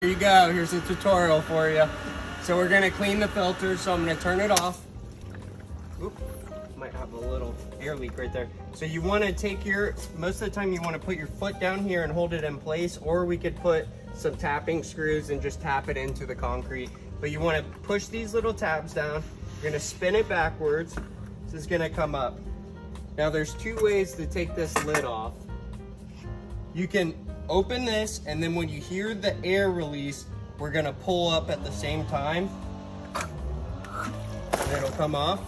Here you go, here's a tutorial for you. So we're gonna clean the filter, so I'm gonna turn it off. Oop, might have a little air leak right there. So you wanna take most of the time you wanna put your foot down here and hold it in place, or we could put some tapping screws and just tap it into the concrete. But you wanna push these little tabs down, you're gonna spin it backwards, this is gonna come up. Now there's two ways to take this lid off. You can open this, and then when you hear the air release, we're gonna pull up at the same time, and it'll come off.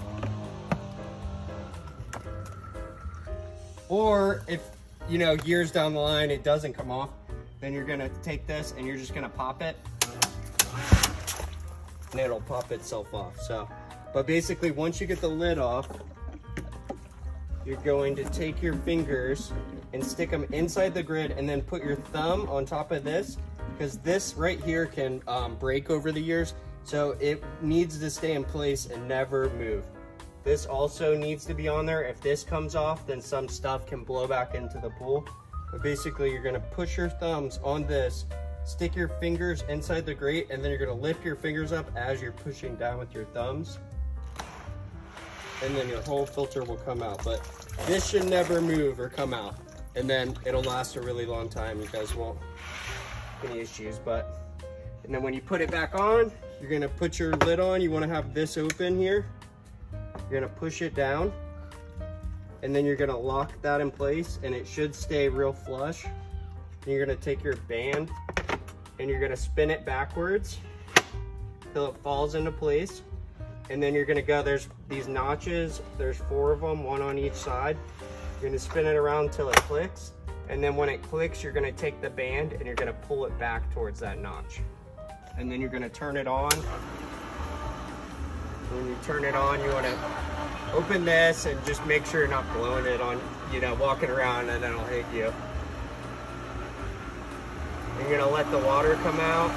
Or if, you know, years down the line it doesn't come off, then you're gonna take this and you're just gonna pop it, and it'll pop itself off. So, but basically once you get the lid off, you're going to take your fingers and stick them inside the grid, and then put your thumb on top of this, because this right here can break over the years, so it needs to stay in place and never move. This also needs to be on there. If this comes off, then some stuff can blow back into the pool. But basically you're gonna push your thumbs on this, stick your fingers inside the grate, and then you're gonna lift your fingers up as you're pushing down with your thumbs, and then your whole filter will come out. But this should never move or come out, and then it'll last a really long time. You guys won't have any issues. And then when you put it back on, you're gonna put your lid on. You wanna have this open here. You're gonna push it down, and then you're gonna lock that in place, and it should stay real flush. And you're gonna take your band and you're gonna spin it backwards till it falls into place. And then you're gonna go, there's these notches, there's 4 of them, 1 on each side. You're gonna spin it around till it clicks. And then when it clicks, you're gonna take the band and you're gonna pull it back towards that notch. And then you're gonna turn it on. When you turn it on, you wanna open this and just make sure you're not blowing it on, you know, walking around, and then it'll hit you. You're gonna let the water come out.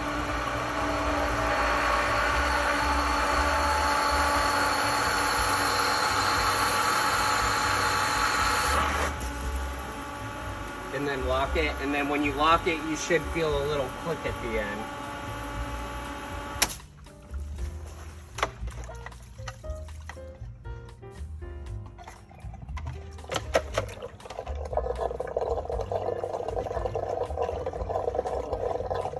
And then lock it, and then when you lock it, you should feel a little click at the end.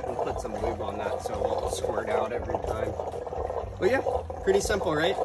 And put some lube on that so it won't squirt out every time. But yeah, pretty simple, right?